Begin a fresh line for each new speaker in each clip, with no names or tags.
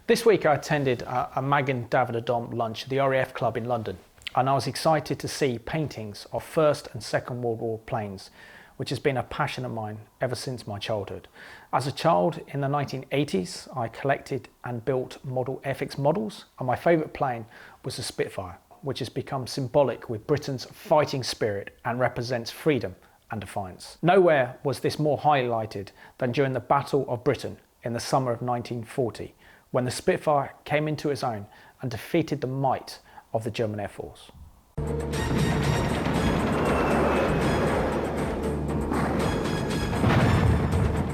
This week I attended a Magen David Adom lunch at the RAF Club in London, and I was excited to see paintings of First and Second World War planes, which has been a passion of mine ever since my childhood. As a child in the 1980s, I collected and built model Airfix models, and my favourite plane was the Spitfire, which has become symbolic with Britain's fighting spirit and represents freedom and defiance. Nowhere was this more highlighted than during the Battle of Britain in the summer of 1940, when the Spitfire came into its own and defeated the might of the German Air Force.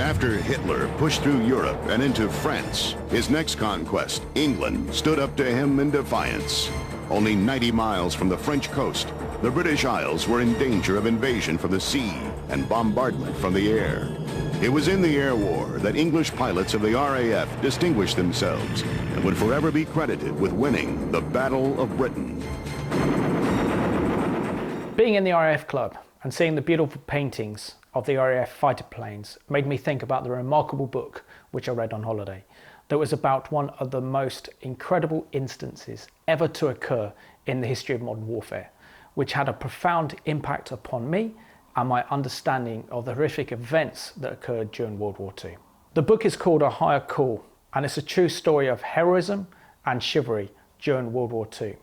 After Hitler pushed through Europe and into France, his next conquest, England, stood up to him in defiance. Only 90 miles from the French coast, the British Isles were in danger of invasion from the sea and bombardment from the air. It was in the air war that English pilots of the RAF distinguished themselves and would forever be credited with winning the Battle of Britain.
Being in the RAF Club and seeing the beautiful paintings of the RAF fighter planes made me think about the remarkable book which I read on holiday, that was about one of the most incredible instances ever to occur in the history of modern warfare, which had a profound impact upon me and my understanding of the horrific events that occurred during World War II. The book is called A Higher Call, and it's a true story of heroism and chivalry during World War II.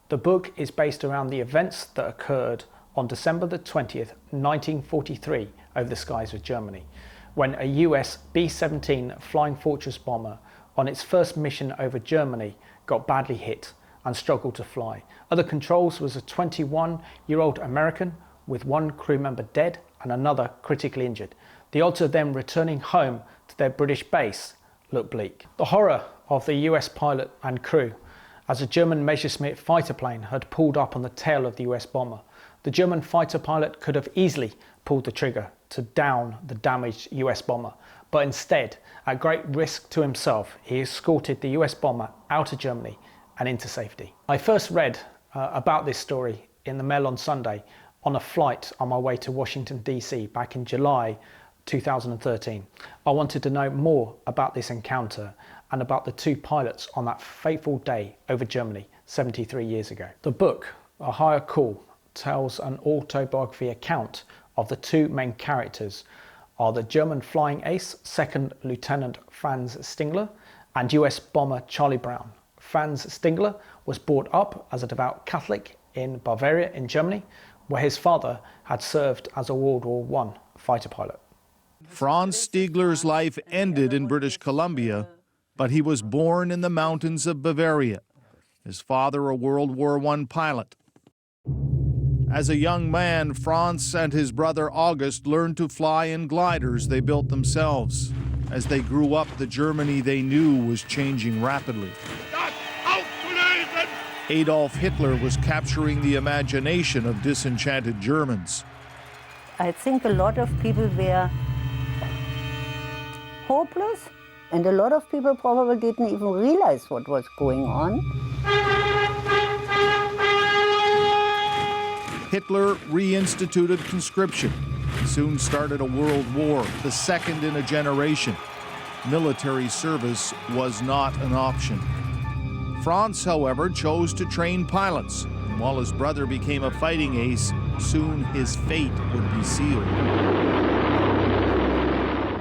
The book is based around the events that occurred on December the 20th, 1943, over the skies of Germany, when a US B-17 Flying Fortress bomber on its first mission over Germany got badly hit and struggled to fly. Other controls was a 21-year-old American with one crew member dead and another critically injured. The odds of them returning home to their British base looked bleak. The horror of the US pilot and crew as a German Messerschmitt fighter plane had pulled up on the tail of the US bomber. The German fighter pilot could have easily pulled the trigger to down the damaged US bomber, but instead, at great risk to himself, he escorted the US bomber out of Germany and into safety. I first read about this story in the Mail on Sunday on a flight on my way to Washington, DC back in July 2013. I wanted to know more about this encounter and about the two pilots on that fateful day over Germany 73 years ago. The book, A Higher Call, tells an autobiography account of the two main characters are the German flying ace, Second Lieutenant Franz Stingler, and US bomber Charlie Brown. Franz Stingler was brought up as a devout Catholic in Bavaria in Germany, where his father had served as a World War I fighter pilot.
Franz Stigler's life ended in British Columbia, but he was born in the mountains of Bavaria. His father, a World War I pilot. As a young man, Franz and his brother August learned to fly in gliders they built themselves. As they grew up, the Germany they knew was changing rapidly. Adolf Hitler was capturing the imagination of disenchanted Germans.
I think a lot of people were hopeless, and a lot of people probably didn't even realize what was going on.
Hitler reinstituted conscription. He soon started a world war, the second in a generation. Military service was not an option. Franz, however, chose to train pilots, and while his brother became a fighting ace, soon his fate would be sealed.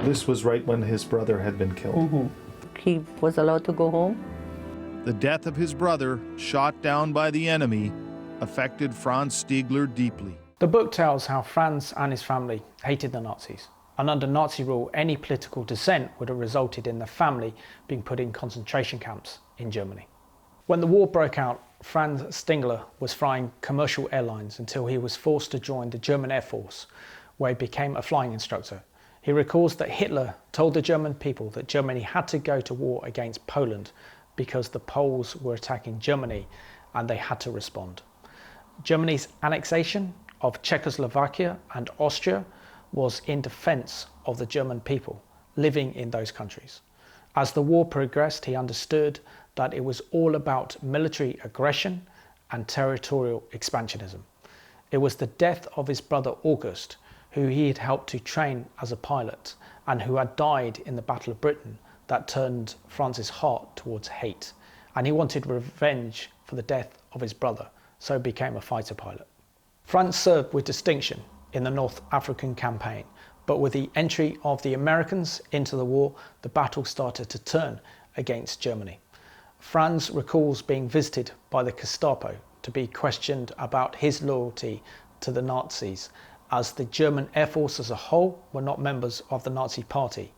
This was right when his brother had been killed.
Mm-hmm. He was allowed to go home.
The death of his brother, shot down by the enemy, affected Franz Stigler deeply.
The book tells how Franz and his family hated the Nazis, and under Nazi rule, any political dissent would have resulted in the family being put in concentration camps in Germany. When the war broke out, Franz Stingler was flying commercial airlines until he was forced to join the German Air Force, where he became a flying instructor. He recalls that Hitler told the German people that Germany had to go to war against Poland because the Poles were attacking Germany and they had to respond. Germany's annexation of Czechoslovakia and Austria was in defense of the German people living in those countries. As the war progressed, he understood that it was all about military aggression and territorial expansionism. It was the death of his brother August, who he had helped to train as a pilot and who had died in the Battle of Britain, that turned Franz's heart towards hate, and he wanted revenge for the death of his brother, so became a fighter pilot. Franz served with distinction in the North African campaign, but with the entry of the Americans into the war, the battle started to turn against Germany. Franz recalls being visited by the Gestapo to be questioned about his loyalty to the Nazis, as the German Air Force as a whole were not members of the Nazi Party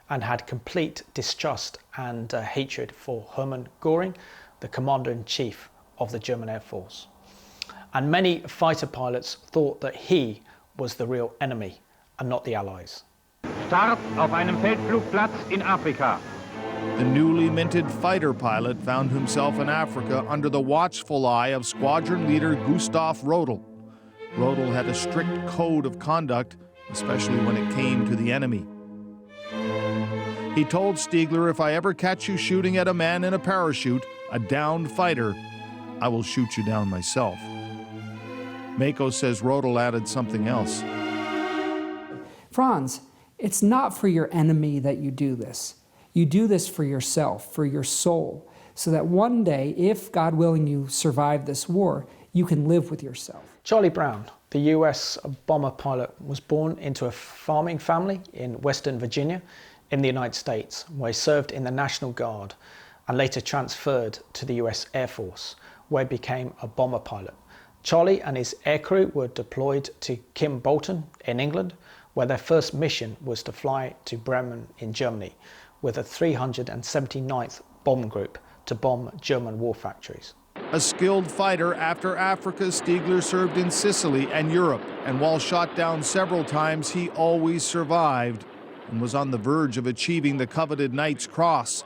and had complete distrust and hatred for Hermann Göring, the Commander-in-Chief of the German Air Force. And many fighter pilots thought that he was the real enemy and not the Allies.
Start auf einem Feldflugplatz in Afrika.
The newly minted fighter pilot found himself in Africa under the watchful eye of squadron leader Gustav Rodel. Rodel had a strict code of conduct, especially when it came to the enemy. He told Stiegler, "If I ever catch you shooting at a man in a parachute, a downed fighter, I will shoot you down myself." Mako says Rodel added something else.
Franz, it's not for your enemy that you do this. You do this for yourself, for your soul, so that one day, if God willing you survive this war, you can live with yourself.
Charlie Brown, the US bomber pilot, was born into a farming family in Western Virginia in the United States, where he served in the National Guard and later transferred to the US Air Force, where he became a bomber pilot. Charlie and his aircrew were deployed to Kimbolton in England, where their first mission was to fly to Bremen in Germany with a 379th Bomb Group to bomb German war factories.
A skilled fighter after Africa, Stiegler served in Sicily and Europe, and while shot down several times, he always survived and was on the verge of achieving the coveted Knight's Cross.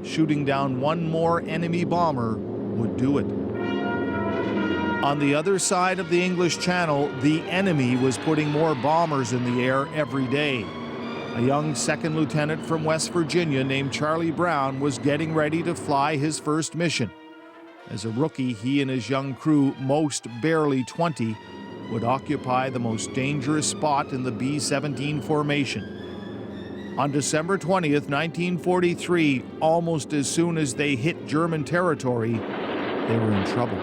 Shooting down one more enemy bomber would do it. On the other side of the English Channel, the enemy was putting more bombers in the air every day. A young second lieutenant from West Virginia named Charlie Brown was getting ready to fly his first mission. As a rookie, he and his young crew, most barely 20, would occupy the most dangerous spot in the B-17 formation. On December 20th, 1943, almost as soon as they hit German territory, they were in trouble.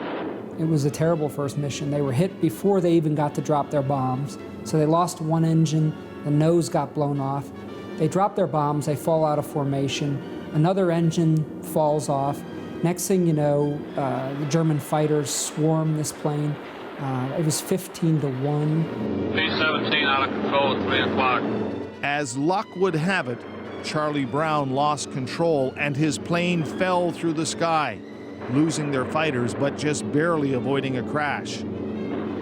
It was a terrible first mission. They were hit before they even got to drop their bombs. So they lost one engine, the nose got blown off. They drop their bombs, they fall out of formation. Another engine falls off. Next thing you know, the German fighters swarm this plane. It was 15-1.
B-17 out of control at 3 o'clock.
As luck would have it, Charlie Brown lost control and his plane fell through the sky, losing their fighters but just barely avoiding a crash.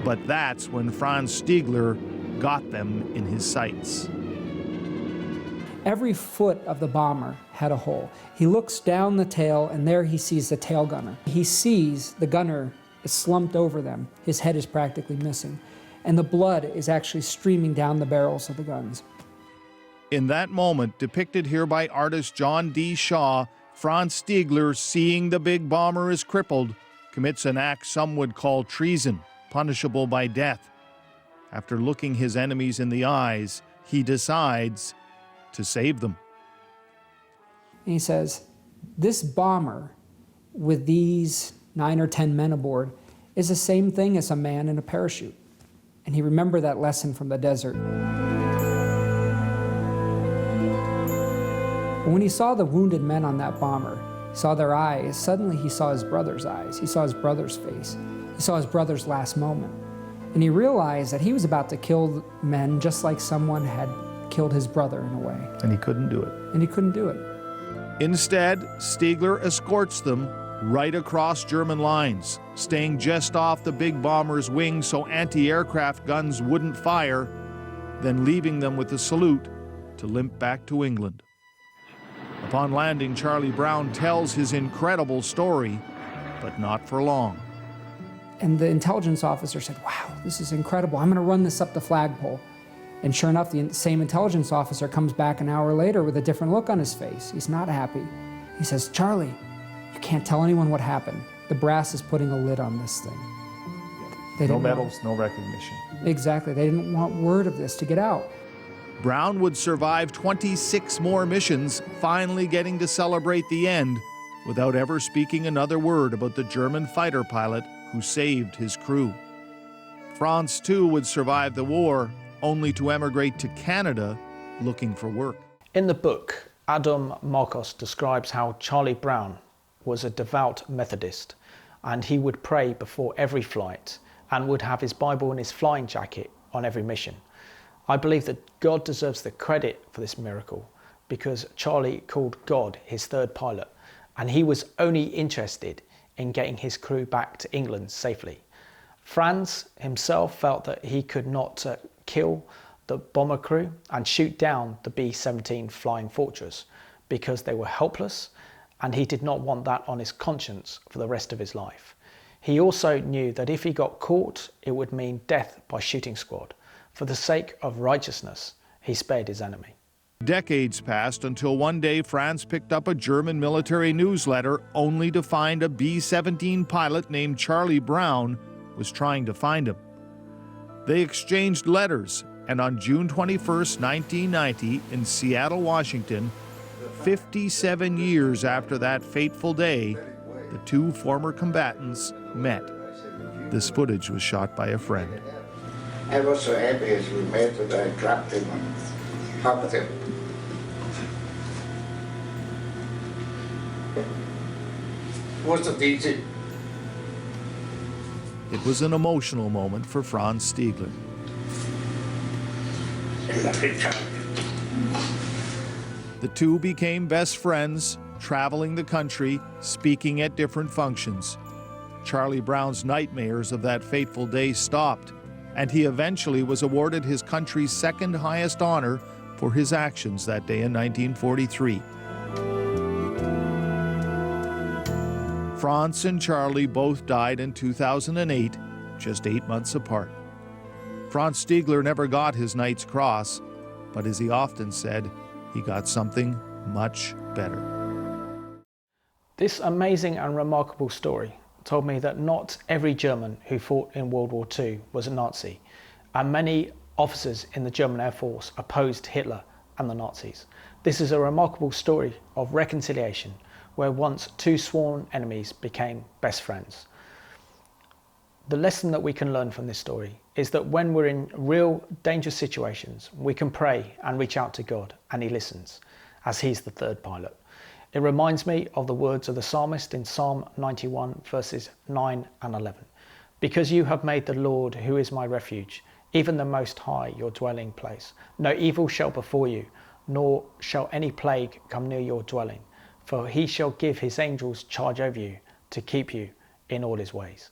But that's when Franz Stiegler got them in his sights.
Every foot of the bomber had a hole. He looks down the tail, and there he sees the tail gunner. He sees the gunner is slumped over them. His head is practically missing, and the blood is actually streaming down the barrels of the guns.
In that moment, depicted here by artist John D. Shaw, Franz Stiegler, seeing the big bomber is crippled, commits an act some would call treason, punishable by death. After looking his enemies in the eyes, he decides to save them.
And he says, this bomber with these 9 or 10 men aboard is the same thing as a man in a parachute. And he remembered that lesson from the desert. But when he saw the wounded men on that bomber, saw their eyes, suddenly he saw his brother's eyes. He saw his brother's face. He saw his brother's last moment. And he realized that he was about to kill men just like someone had killed his brother in a way.
And he couldn't do it.
And he couldn't do it.
Instead, Stiegler escorts them right across German lines, staying just off the big bomber's wing so anti-aircraft guns wouldn't fire, then leaving them with a salute to limp back to England. Upon landing, Charlie Brown tells his incredible story, but not for long.
And the intelligence officer said, wow, this is incredible. I'm going to run this up the flagpole. And sure enough, the same intelligence officer comes back an hour later with a different look on his face. He's not happy. He says, Charlie, you can't tell anyone what happened. The brass is putting a lid on this thing.
No medals, no recognition.
Exactly. They didn't want word of this to get out.
Brown would survive 26 more missions, finally getting to celebrate the end without ever speaking another word about the German fighter pilot who saved his crew. Franz, too, would survive the war, only to emigrate to Canada looking for work.
In the book, Adam Marcos describes how Charlie Brown was a devout Methodist, and he would pray before every flight and would have his Bible in his flying jacket on every mission. I believe that God deserves the credit for this miracle because Charlie called God his third pilot, and he was only interested in getting his crew back to England safely. Franz himself felt that he could not kill the bomber crew and shoot down the B-17 Flying Fortress because they were helpless, and he did not want that on his conscience for the rest of his life. He also knew that if he got caught, it would mean death by shooting squad. For the sake of righteousness, he spared his enemy.
Decades passed until one day Franz picked up a German military newsletter only to find a B-17 pilot named Charlie Brown was trying to find him. They exchanged letters, and on June 21, 1990, in Seattle, Washington, 57 years after that fateful day, the two former combatants met. This footage was shot by a friend.
I was so happy as we met that I clapped him and hugged him. Wasn't easy.
It was an emotional moment for Franz Stiegler. The two became best friends, traveling the country, speaking at different functions. Charlie Brown's nightmares of that fateful day stopped, and he eventually was awarded his country's second highest honor for his actions that day in 1943. Franz and Charlie both died in 2008, just 8 months apart. Franz Stiegler never got his Knight's Cross, but as he often said, he got something much better.
This amazing and remarkable story told me that not every German who fought in World War II was a Nazi, and many officers in the German Air Force opposed Hitler and the Nazis. This is a remarkable story of reconciliation, where once two sworn enemies became best friends. The lesson that we can learn from this story is that when we're in real dangerous situations, we can pray and reach out to God, and he listens, as he's the third pilot. It reminds me of the words of the psalmist in Psalm 91, verses 9 and 11. Because you have made the Lord, who is my refuge, even the Most High, your dwelling place. No evil shall befall you, nor shall any plague come near your dwelling. For he shall give his angels charge over you to keep you in all his ways.